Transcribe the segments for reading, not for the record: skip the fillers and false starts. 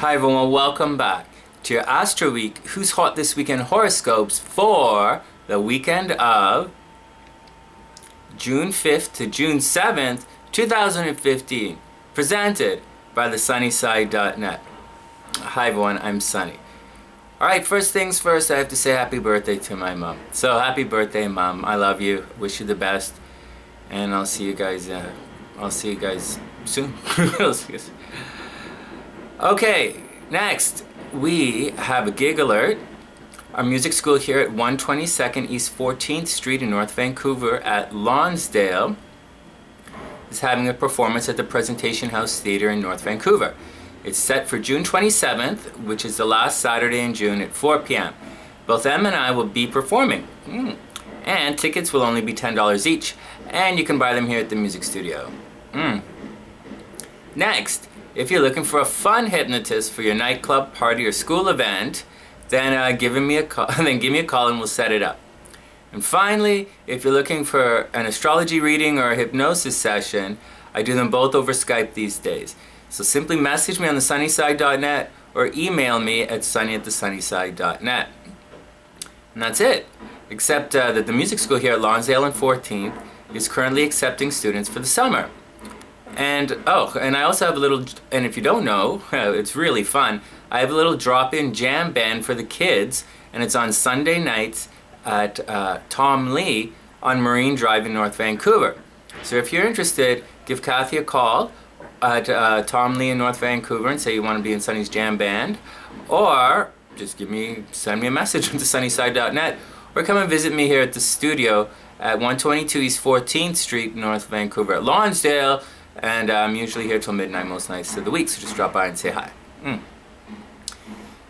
Hi everyone, welcome back to your Astro Week Who's Hot This Weekend horoscopes for the weekend of June 5th to June 7th, 2015, presented by thesunnyside.net. Hi everyone, I'm Sonny. Alright, first things first, I have to say happy birthday to my mom. So happy birthday, Mom. I love you, wish you the best, and I'll see you guys soon. Okay, next we have a gig alert. Our music school here at 122nd East 14th Street in North Vancouver at Lonsdale is having a performance at the Presentation House Theatre in North Vancouver. It's set for June 27th, which is the last Saturday in June at 4 p.m. Both Em and I will be performing. And tickets will only be $10 each, and you can buy them here at the music studio. Next, if you're looking for a fun hypnotist for your nightclub, party, or school event, then give me a call and we'll set it up. And finally, if you're looking for an astrology reading or a hypnosis session, I do them both over Skype these days. So simply message me on thesunnyside.net or email me at sonny@thesunnyside.net. And that's it. Except that the music school here at Lonsdale and 14th is currently accepting students for the summer. And and I also have a little, and if you don't know, it's really fun, I have a little drop-in jam band for the kids, and it's on Sunday nights at Tom Lee on Marine Drive in North Vancouver. So if you're interested, give Kathy a call at Tom Lee in North Vancouver and say you want to be in Sonny's jam band, or just send me a message on thesunnyside.net, or come and visit me here at the studio at 122 East 14th Street, North Vancouver at Lonsdale. And I'm usually here till midnight most nights of the week, so just drop by and say hi.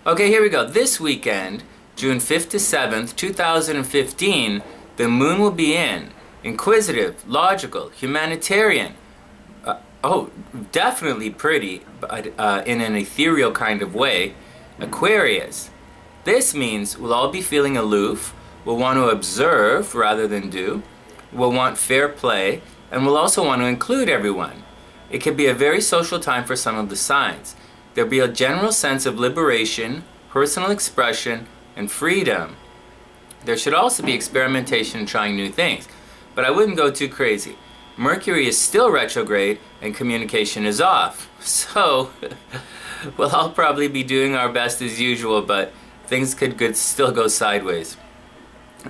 Okay, here we go. This weekend, June 5th to 7th, 2015, the moon will be in inquisitive, logical, humanitarian, definitely pretty, but in an ethereal kind of way, Aquarius. This means we'll all be feeling aloof, we'll want to observe rather than do, we'll want fair play, and we'll also want to include everyone. It can be a very social time for some of the signs. There'll be a general sense of liberation, personal expression, and freedom. There should also be experimentation and trying new things, but I wouldn't go too crazy. Mercury is still retrograde and communication is off. So, we'll all probably be doing our best as usual, but things could still go sideways.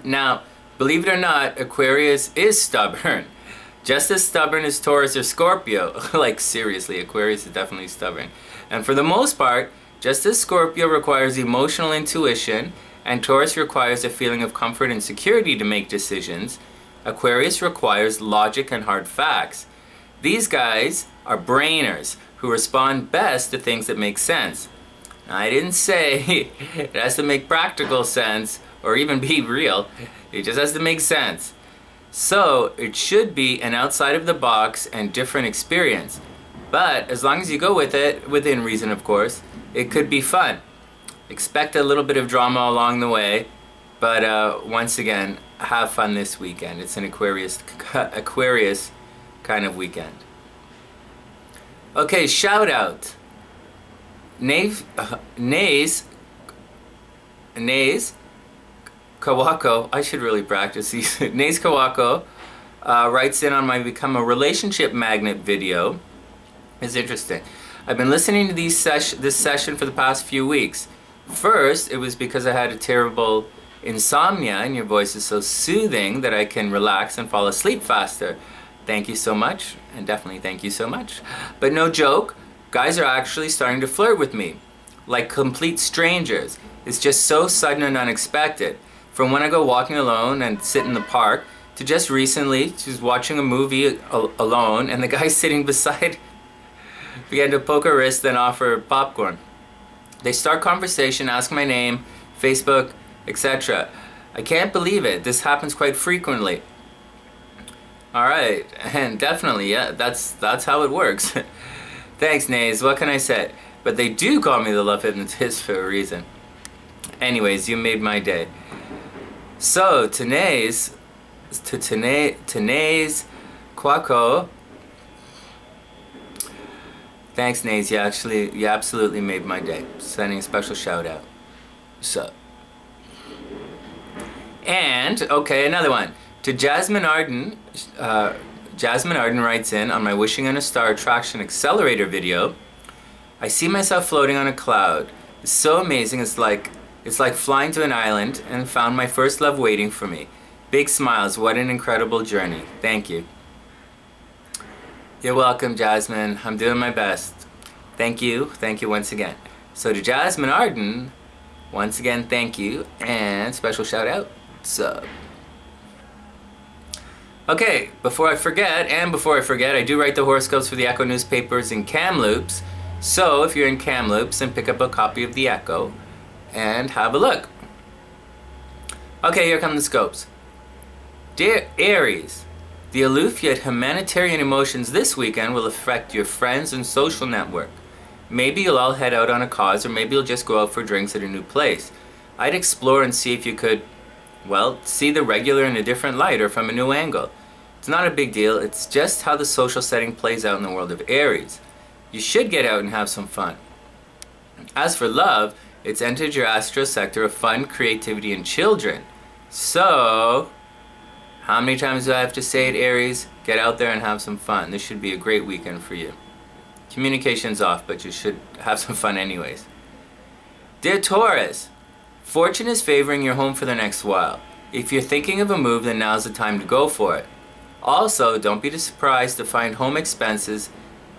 Now, believe it or not, Aquarius is stubborn. Just as stubborn as Taurus or Scorpio. Like seriously, Aquarius is definitely stubborn. And for the most part, just as Scorpio requires emotional intuition and Taurus requires a feeling of comfort and security to make decisions, Aquarius requires logic and hard facts. These guys are brainers who respond best to things that make sense. Now, I didn't say it has to make practical sense or even be real. It just has to make sense. So it should be an outside of the box and different experience. But as long as you go with it, within reason of course, it could be fun. Expect a little bit of drama along the way, but once again, have fun this weekend. It's an Aquarius kind of weekend. Okay, shout out. Nays Kawako, I should really practice these. Nays Kawako writes in on my Become a Relationship Magnet video. It's interesting. I've been listening to this session for the past few weeks. First, it was because I had a terrible insomnia and your voice is so soothing that I can relax and fall asleep faster. Thank you so much, and definitely thank you so much. But no joke, guys are actually starting to flirt with me. Like complete strangers. It's just so sudden and unexpected. From when I go walking alone and sit in the park, to just recently, just watching a movie alone, and the guy sitting beside began to poke her wrist and offer popcorn. They start conversation, ask my name, Facebook, etc. I can't believe it. This happens quite frequently. Alright, and definitely, yeah, that's how it works. Thanks, Nays, what can I say? But they do call me the love hypnotist for a reason. Anyways, you made my day. So, Nays Kwako, Thanks, Nays. You absolutely made my day. Sending a special shout out. So. And, okay, another one. To Jasmine Arden. Jasmine Arden writes in, on my Wishing on a Star Attraction Accelerator video, I see myself floating on a cloud. It's so amazing. It's like flying to an island and found my first love waiting for me. Big smiles. What an incredible journey. Thank you. You're welcome, Jasmine. I'm doing my best. Thank you. Thank you once again. So to Jasmine Arden, once again, thank you. And special shout out. So. Okay, before I forget, I do write the horoscopes for the Echo newspapers in Kamloops. So if you're in Kamloops, then pick up a copy of the Echo and have a look. Okay, here come the scopes. Dear Aries, the aloof yet humanitarian emotions this weekend will affect your friends and social network. Maybe you'll all head out on a cause, or maybe you'll just go out for drinks at a new place. I'd explore and see if you could, well, see the regular in a different light or from a new angle. It's not a big deal, it's just how the social setting plays out in the world of Aries. You should get out and have some fun. As for love, it's entered your astro sector of fun, creativity, and children. So, how many times do I have to say it, Aries? Get out there and have some fun. This should be a great weekend for you. Communication's off, but you should have some fun anyways. Dear Taurus, fortune is favoring your home for the next while. If you're thinking of a move, then now's the time to go for it. Also, don't be surprised to find home expenses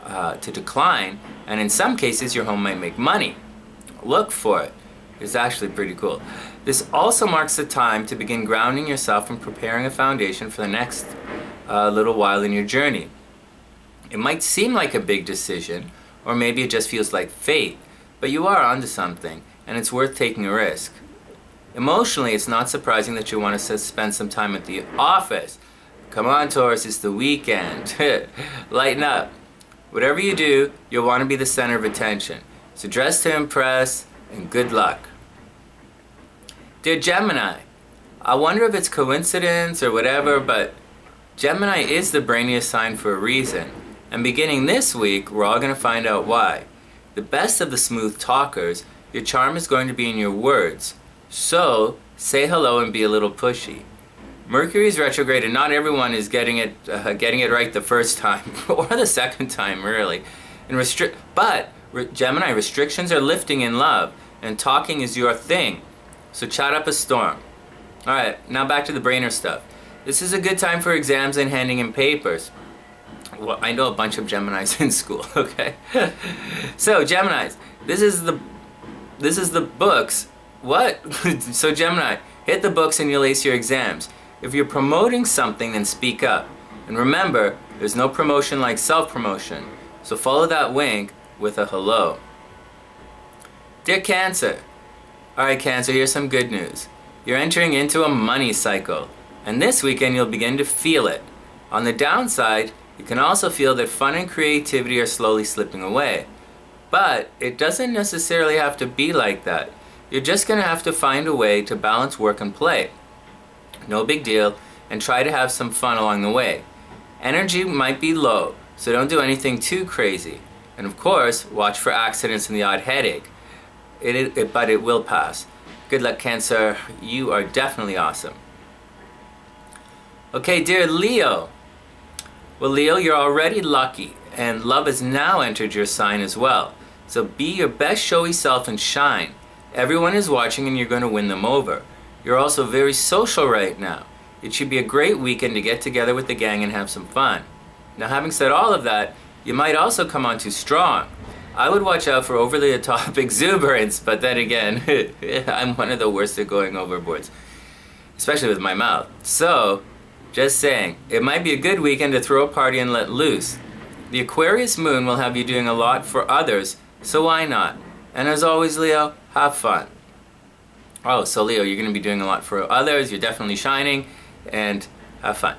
to decline, and in some cases your home might make money. Look for it. It's actually pretty cool. This also marks the time to begin grounding yourself and preparing a foundation for the next little while in your journey. It might seem like a big decision, or maybe it just feels like fate, but you are onto something, and it's worth taking a risk. Emotionally, it's not surprising that you want to spend some time at the office. Come on, Taurus, it's the weekend. Lighten up. Whatever you do, you'll want to be the center of attention. So dress to impress, and good luck. Dear Gemini, I wonder if it's coincidence or whatever, but Gemini is the brainiest sign for a reason. And beginning this week, we're all going to find out why. The best of the smooth talkers, your charm is going to be in your words. So, say hello and be a little pushy. Mercury is retrograde and not everyone is getting it right the first time, or the second time, really. But Gemini, restrictions are lifting in love, and talking is your thing. So chat up a storm. Alright, now back to the brainer stuff. This is a good time for exams and handing in papers. Well, I know a bunch of Geminis in school, okay? So, Geminis, this is the books. What? So, Gemini, hit the books and you'll ace your exams. If you're promoting something, then speak up. And remember, there's no promotion like self-promotion. So follow that wink with a hello. Dear Cancer. Alright, Cancer, here's some good news. You're entering into a money cycle. And this weekend you'll begin to feel it. On the downside, you can also feel that fun and creativity are slowly slipping away. But it doesn't necessarily have to be like that. You're just going to have to find a way to balance work and play. No big deal, and try to have some fun along the way. Energy might be low, so don't do anything too crazy. And of course, watch for accidents and the odd headache. But it will pass. Good luck, Cancer. You are definitely awesome. Okay, dear Leo. Well, Leo, you're already lucky, and love has now entered your sign as well. So be your best showy self and shine. Everyone is watching and you're going to win them over. You're also very social right now. It should be a great weekend to get together with the gang and have some fun. Now, having said all of that, you might also come on too strong. I would watch out for overly the top exuberance, but then again, I'm one of the worst at going overboard, especially with my mouth. So, just saying, it might be a good weekend to throw a party and let loose. The Aquarius moon will have you doing a lot for others, so why not? And as always, Leo, have fun. Oh, so Leo, you're going to be doing a lot for others, you're definitely shining, and have fun.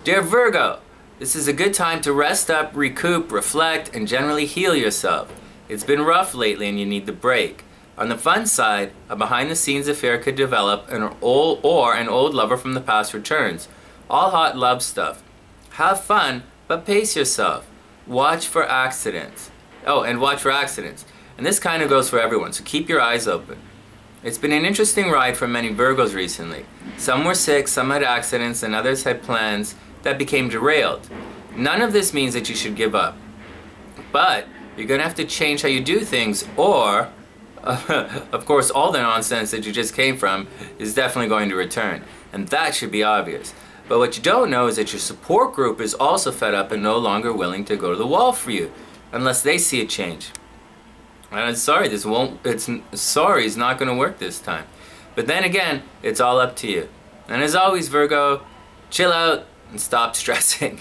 Dear Virgo, this is a good time to rest up, recoup, reflect, and generally heal yourself. It's been rough lately and you need the break. On the fun side, a behind-the-scenes affair could develop, an old lover from the past returns. All hot love stuff. Have fun, but pace yourself. Watch for accidents. Oh, and watch for accidents. And this kind of goes for everyone, so keep your eyes open. It's been an interesting ride for many Virgos recently. Some were sick, some had accidents, and others had plans that became derailed. None of this means that you should give up. But you're going to have to change how you do things, or, of course, all the nonsense that you just came from is definitely going to return. And that should be obvious. But what you don't know is that your support group is also fed up and no longer willing to go to the wall for you, unless they see a change. And I'm sorry, sorry is not going to work this time. But then again, it's all up to you. And as always, Virgo, chill out and stop stressing.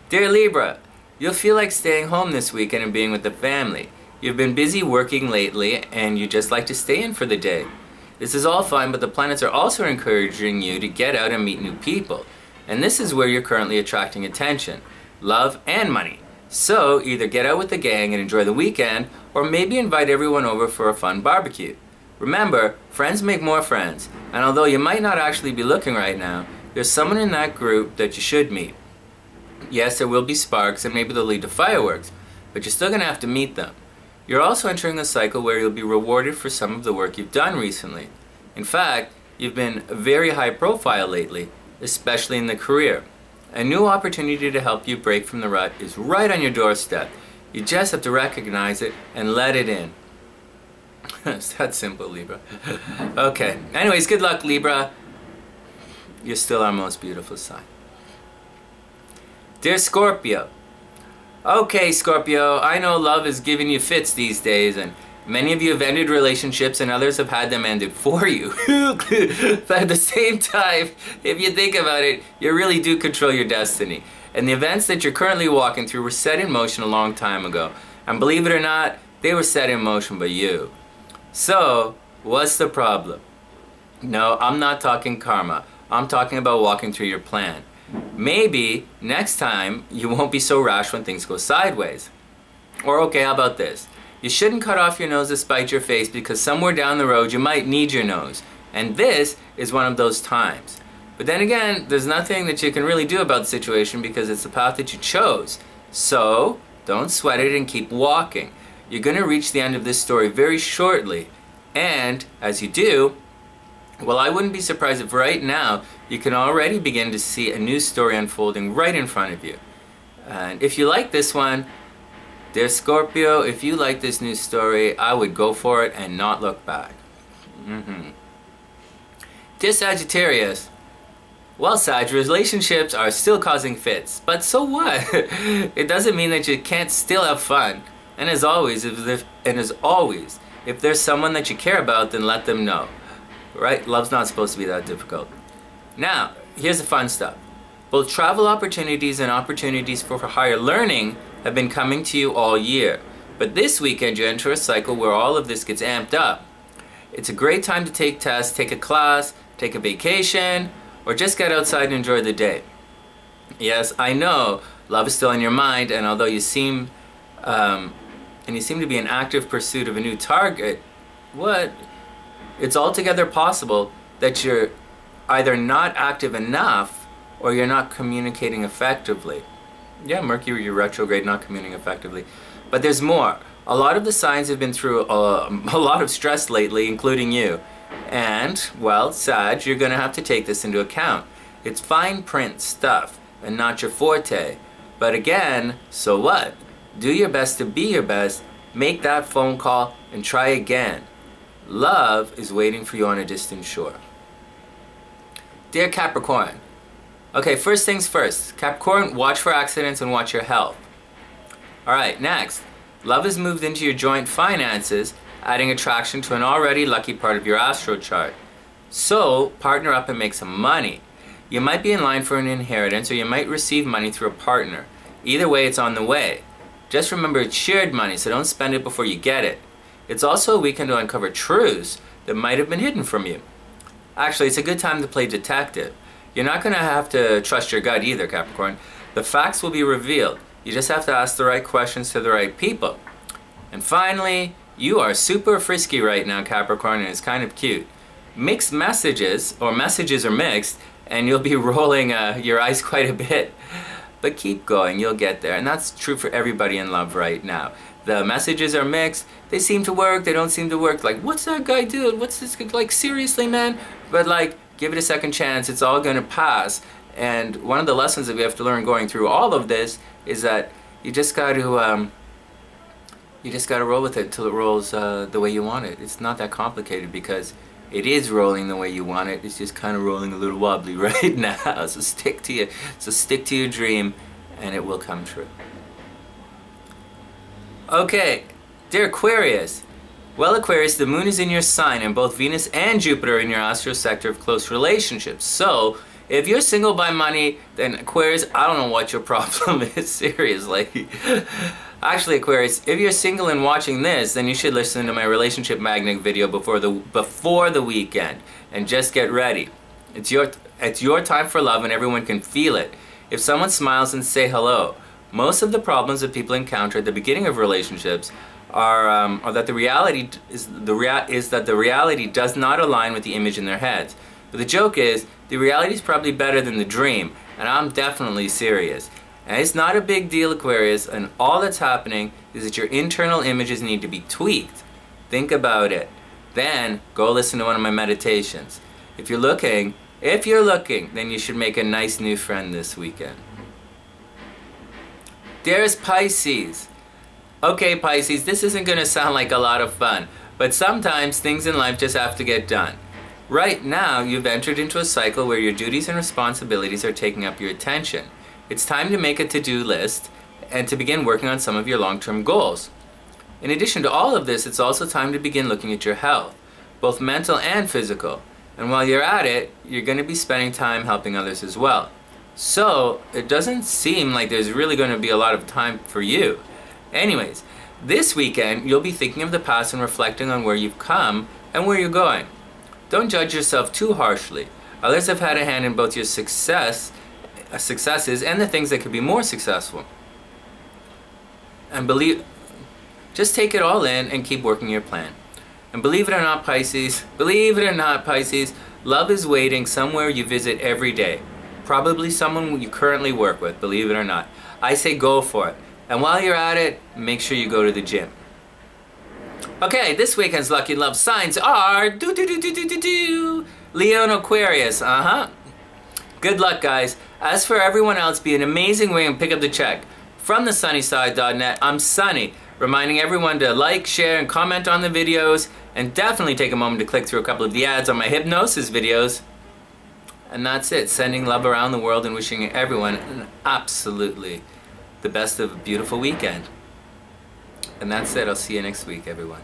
Dear Libra, you'll feel like staying home this weekend and being with the family. You've been busy working lately and you just like to stay in for the day. This is all fine, but the planets are also encouraging you to get out and meet new people. And this is where you're currently attracting attention, love, and money. So either get out with the gang and enjoy the weekend, or maybe invite everyone over for a fun barbecue. Remember, friends make more friends, and although you might not actually be looking right now, there's someone in that group that you should meet. Yes, there will be sparks and maybe they'll lead to fireworks, but you're still going to have to meet them. You're also entering a cycle where you'll be rewarded for some of the work you've done recently. In fact, you've been very high profile lately, especially in the career. A new opportunity to help you break from the rut is right on your doorstep. You just have to recognize it and let it in. It's that simple, Libra. Okay, anyways, good luck, Libra. You're still our most beautiful sign. Dear Scorpio. Okay, Scorpio, I know love is giving you fits these days, and many of you have ended relationships and others have had them ended for you. But at the same time, if you think about it, you really do control your destiny. And the events that you're currently walking through were set in motion a long time ago. And believe it or not, they were set in motion by you. So, what's the problem? No, I'm not talking karma. I'm talking about walking through your plan. Maybe next time you won't be so rash when things go sideways. Or okay, how about this? You shouldn't cut off your nose to spite your face because somewhere down the road you might need your nose. And this is one of those times. But then again, there's nothing that you can really do about the situation because it's the path that you chose. So, don't sweat it and keep walking. You're going to reach the end of this story very shortly. And, as you do, well, I wouldn't be surprised if right now you can already begin to see a new story unfolding right in front of you. And if you like this one, dear Scorpio, if you like this new story, I would go for it and not look back. Dear Sagittarius, well, Sag, relationships are still causing fits, but so what? It doesn't mean that you can't still have fun. And as always, if there's someone that you care about, then let them know. Right? Love's not supposed to be that difficult. Now, here's the fun stuff. Both travel opportunities and opportunities for higher learning have been coming to you all year. But this weekend you enter a cycle where all of this gets amped up. It's a great time to take tests, take a class, take a vacation, or just get outside and enjoy the day. Yes, I know love is still in your mind, and although you seem to be in active pursuit of a new target, it's altogether possible that you're either not active enough or you're not communicating effectively. Yeah, Mercury, you're retrograde, not communicating effectively. But there's more. A lot of the signs have been through a lot of stress lately, including you. And, well, Sag, you're going to have to take this into account. It's fine print stuff and not your forte. But again, so what? Do your best to be your best, make that phone call, and try again. Love is waiting for you on a distant shore. Dear Capricorn. Okay, first things first. Capricorn, watch for accidents and watch your health. Alright, next. Love has moved into your joint finances, adding attraction to an already lucky part of your astro chart. So, partner up and make some money. You might be in line for an inheritance or you might receive money through a partner. Either way, it's on the way. Just remember it's shared money, so don't spend it before you get it. It's also a weekend to uncover truths that might have been hidden from you. Actually, it's a good time to play detective. You're not going to have to trust your gut either, Capricorn. The facts will be revealed. You just have to ask the right questions to the right people. And finally, you are super frisky right now, Capricorn, and it's kind of cute. Mixed messages, or messages are mixed, and you'll be rolling your eyes quite a bit. but keep going, you'll get there. And that's true for everybody in love right now. The messages are mixed. They seem to work, they don't seem to work. Like, what's that guy doing? What's this, like, seriously, man? But like, give it a second chance, it's all gonna pass. And one of the lessons that we have to learn going through all of this is that you just got to roll with it till it rolls the way you want it. It's not that complicated because it is rolling the way you want it. It's just kind of rolling a little wobbly right now. So stick to your dream, and it will come true. Okay, dear Aquarius. Well, Aquarius, the moon is in your sign, and both Venus and Jupiter are in your astro sector of close relationships. So, if you're single by money, then Aquarius, I don't know what your problem is, seriously. Actually, Aquarius, if you're single and watching this, then you should listen to my relationship magnet video before the weekend, and just get ready. It's your time for love, and everyone can feel it. If someone smiles and say hello, most of the problems that people encounter at the beginning of relationships are that the reality does not align with the image in their heads. But the joke is, the reality is probably better than the dream, and I'm definitely serious. And it's not a big deal, Aquarius, and all that's happening is that your internal images need to be tweaked. Think about it. Then, go listen to one of my meditations. If you're looking, then you should make a nice new friend this weekend. There's Pisces. Okay, Pisces, this isn't going to sound like a lot of fun, but sometimes things in life just have to get done. Right now, you've entered into a cycle where your duties and responsibilities are taking up your attention. It's time to make a to-do list and to begin working on some of your long-term goals. In addition to all of this, it's also time to begin looking at your health, both mental and physical. And while you're at it, you're going to be spending time helping others as well. So, it doesn't seem like there's really going to be a lot of time for you. Anyways, this weekend, you'll be thinking of the past and reflecting on where you've come and where you're going. Don't judge yourself too harshly. Others have had a hand in both your successes and the things that could be more successful. And just take it all in and keep working your plan. And believe it or not, Pisces, love is waiting somewhere you visit every day. Probably someone you currently work with, believe it or not. I say go for it. And while you're at it, make sure you go to the gym. Okay, this weekend's lucky love signs are Leo and Aquarius. Good luck, guys. As for everyone else, be an amazing way and pick up the check. From thesunnyside.net, I'm Sonny, reminding everyone to like, share, and comment on the videos, and definitely take a moment to click through a couple of the ads on my hypnosis videos. And that's it. Sending love around the world and wishing everyone an absolutely the best of a beautiful weekend. And that's it. I'll see you next week, everyone.